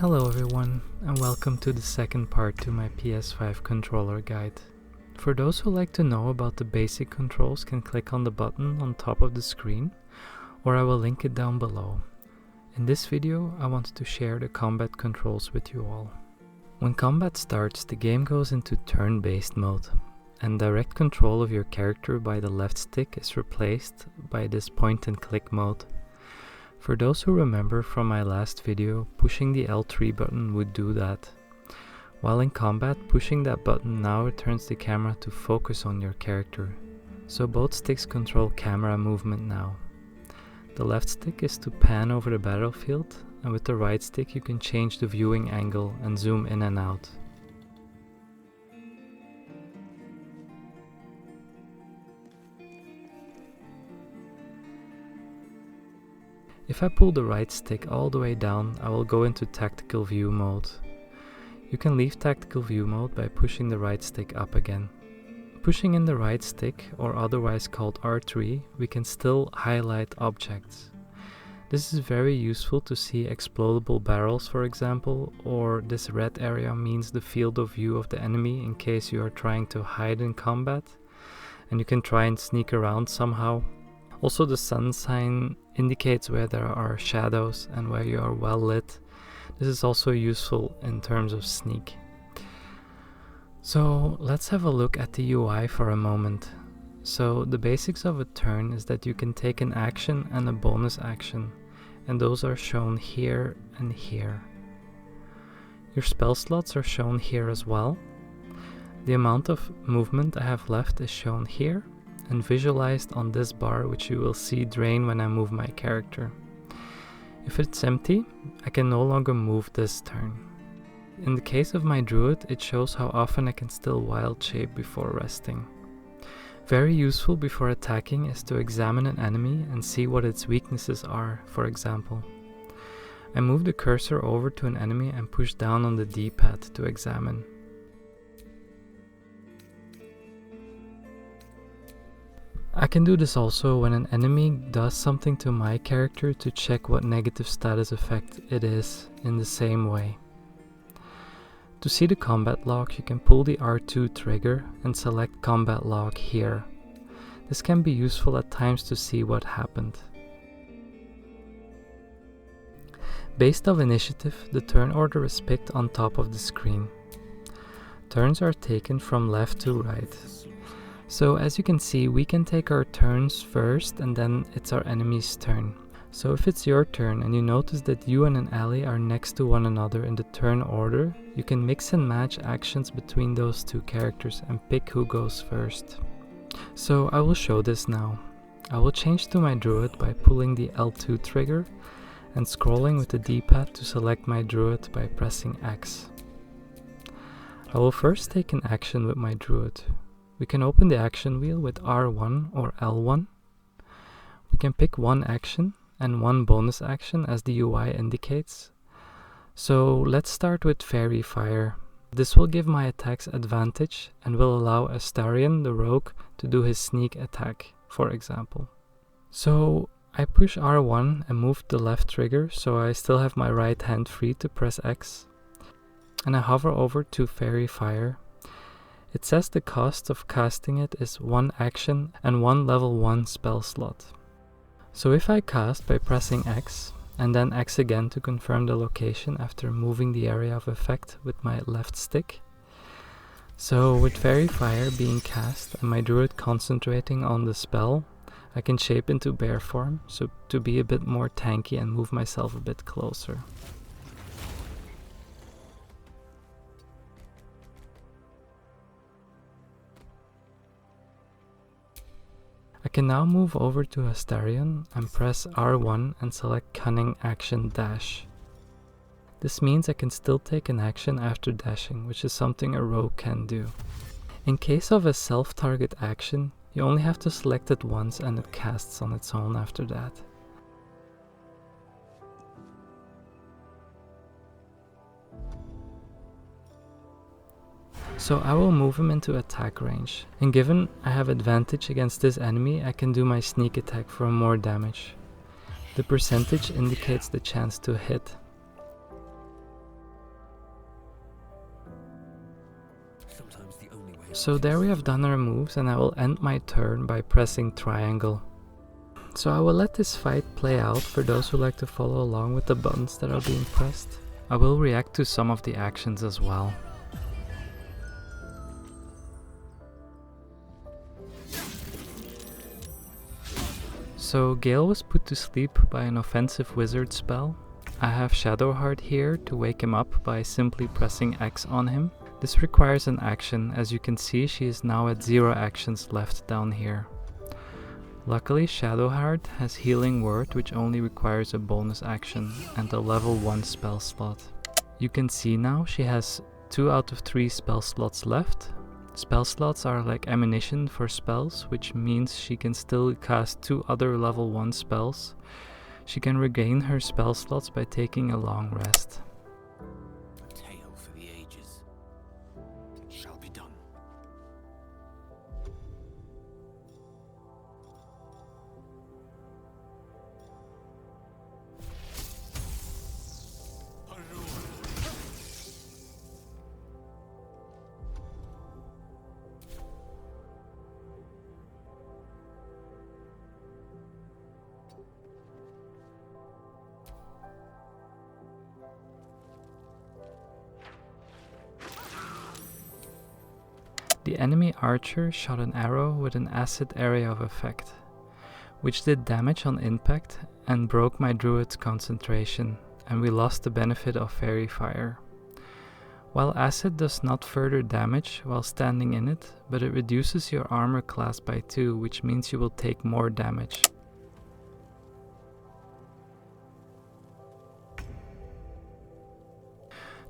Hello everyone, and welcome to the second part to my PS5 controller guide. For those who like to know about the basic controls, can click on the button on top of the screen, or I will link it down below. In this video, I wanted to share the combat controls with you all. When combat starts, the game goes into turn-based mode, and direct control of your character by the left stick is replaced by this point-and-click mode. For those who remember from my last video, pushing the L3 button would do that. While in combat, pushing that button now returns the camera to focus on your character, so both sticks control camera movement now. The left stick is to pan over the battlefield, and with the right stick you can change the viewing angle and zoom in and out. If I pull the right stick all the way down, I will go into tactical view mode. You can leave tactical view mode by pushing the right stick up again. Pushing in the right stick, or otherwise called R3, we can still highlight objects. This is very useful to see explodable barrels, for example, or this red area means the field of view of the enemy in case you are trying to hide in combat, and you can try and sneak around somehow. Also, the sun sign indicates where there are shadows and where you are well lit. This is also useful in terms of sneak. So let's have a look at the UI for a moment. So the basics of a turn is that you can take an action and a bonus action, and those are shown here and here. Your spell slots are shown here as well. The amount of movement I have left is shown here and visualized on this bar, which you will see drain when I move my character. If it's empty, I can no longer move this turn. In the case of my druid, it shows how often I can still wild shape before resting. Very useful before attacking is to examine an enemy and see what its weaknesses are, for example. I move the cursor over to an enemy and push down on the D-pad to examine. I can do this also when an enemy does something to my character to check what negative status effect it is in the same way. To see the combat log, you can pull the R2 trigger and select combat log here. This can be useful at times to see what happened. Based on initiative, the turn order is picked on top of the screen. Turns are taken from left to right. So as you can see, we can take our turns first and then it's our enemy's turn. So if it's your turn and you notice that you and an ally are next to one another in the turn order, you can mix and match actions between those two characters and pick who goes first. So I will show this now. I will change to my druid by pulling the L2 trigger and scrolling with the D-pad to select my druid by pressing X. I will first take an action with my druid. We can open the action wheel with R1 or L1. We can pick one action and one bonus action as the UI indicates. So let's start with Fairy Fire. This will give my attacks advantage and will allow Astarion, the rogue, to do his sneak attack, for example. So I push R1 and move the left trigger so I still have my right hand free to press X. And I hover over to Fairy Fire. It says the cost of casting it is one action and one level 1 spell slot. So if I cast by pressing X, and then X again to confirm the location after moving the area of effect with my left stick. So with Fairy Fire being cast and my druid concentrating on the spell, I can shape into bear form, so to be a bit more tanky and move myself a bit closer. I can now move over to Astarion and press R1 and select Cunning Action Dash. This means I can still take an action after dashing, which is something a rogue can do. In case of a self-target action, you only have to select it once and it casts on its own after that. So I will move him into attack range, and given I have advantage against this enemy, I can do my sneak attack for more damage. The percentage indicates the chance to hit. So there we have done our moves, and I will end my turn by pressing triangle. So I will let this fight play out for those who like to follow along with the buttons that are being pressed. I will react to some of the actions as well. So Gale was put to sleep by an offensive wizard spell. I have Shadowheart here to wake him up by simply pressing X on him. This requires an action. As you can see, she is now at 0 actions left down here. Luckily, Shadowheart has Healing Word, which only requires a bonus action and a level 1 spell slot. You can see now she has 2 out of 3 spell slots left. Spell slots are like ammunition for spells, which means she can still cast 2 other level 1 spells. She can regain her spell slots by taking a long rest. A tale for the ages. It shall be done. The enemy archer shot an arrow with an acid area of effect, which did damage on impact and broke my druid's concentration, and we lost the benefit of fairy fire. While acid does not further damage while standing in it, but it reduces your armor class by 2, which means you will take more damage.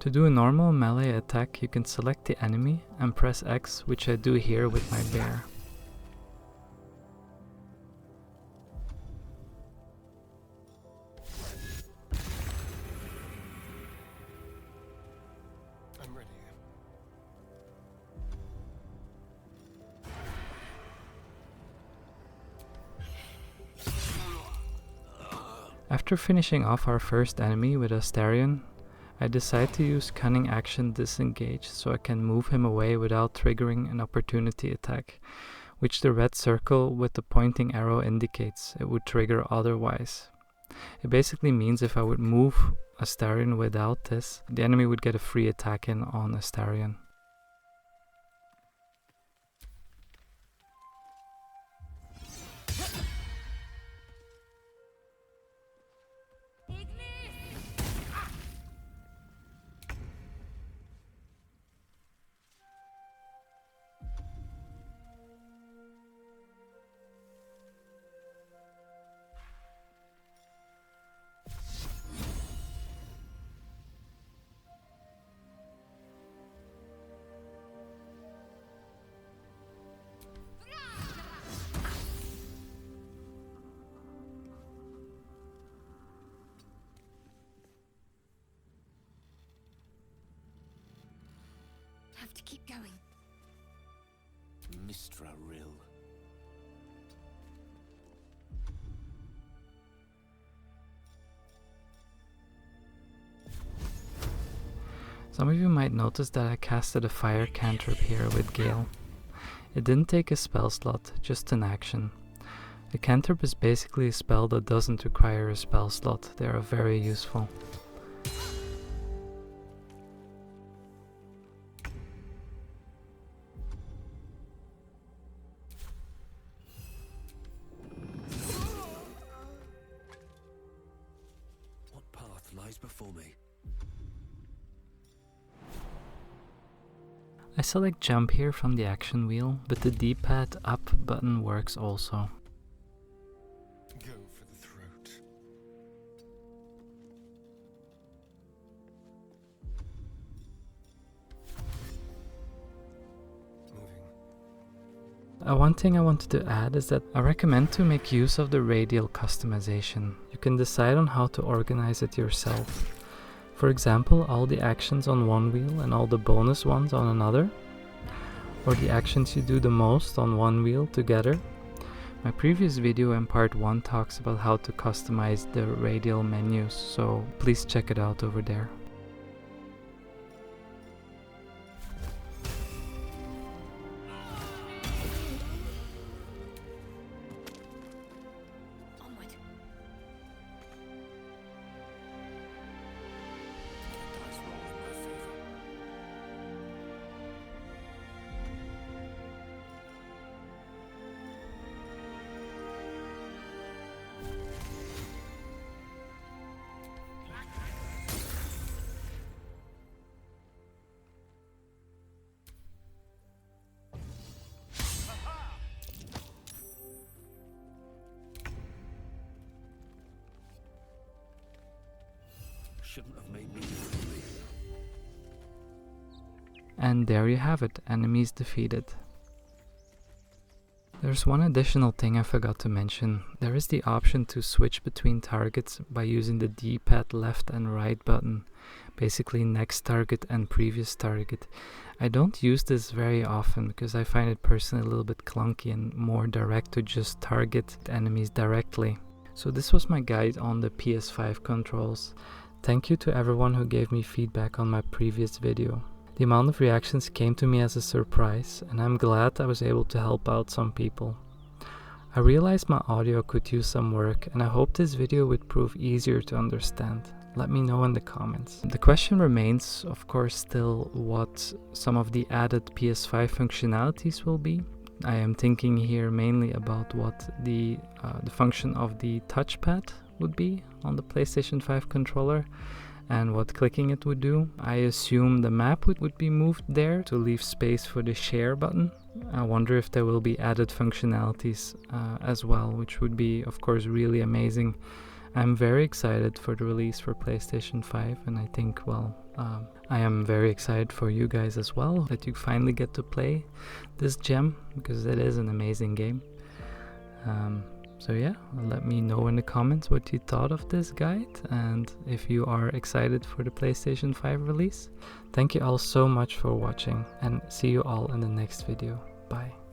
To do a normal melee attack, you can select the enemy and press X, which I do here with my bear. I'm ready. After finishing off our first enemy with Astarion, I decide to use Cunning Action Disengage so I can move him away without triggering an opportunity attack, which the red circle with the pointing arrow indicates it would trigger otherwise. It basically means if I would move Astarion without this, the enemy would get a free attack in on Astarion. Have to keep going. Mistra Rill. Some of you might notice that I casted a fire cantrip here with Gale. It didn't take a spell slot, just an action. A cantrip is basically a spell that doesn't require a spell slot. They are very useful. What path lies before me? I select jump here from the action wheel, but the D-pad up button works also. Go for the throat. Moving. One thing I wanted to add is that I recommend to make use of the Radial Customization. You can decide on how to organize it yourself. For example, all the actions on one wheel and all the bonus ones on another, or the actions you do the most on one wheel together. My previous video in part 1 talks about how to customize the radial menus, so please check it out over there. shouldn't have made me angry. And there you have it, enemies defeated. There's one additional thing I forgot to mention. There is the option to switch between targets by using the D-pad left and right button. Basically next target and previous target. I don't use this very often because I find it personally a little bit clunky and more direct to just target enemies directly. So this was my guide on the PS5 controls. Thank you to everyone who gave me feedback on my previous video. The amount of reactions came to me as a surprise, and I'm glad I was able to help out some people. I realized my audio could use some work, and I hope this video would prove easier to understand. Let me know in the comments. The question remains, of course, still what some of the added PS5 functionalities will be. I am thinking here mainly about what the function of the touchpad would be on the PlayStation 5 controller, and what clicking it would do. I assume the map would be moved there to leave space for the share button. I wonder if there will be added functionalities as well, which would be of course really amazing. I'm very excited for the release for PlayStation 5, and I think, well, I am very excited for you guys as well, that you finally get to play this gem, because it is an amazing game. So yeah, let me know in the comments what you thought of this guide, and if you are excited for the PlayStation 5 release. Thank you all so much for watching, and see you all in the next video. Bye.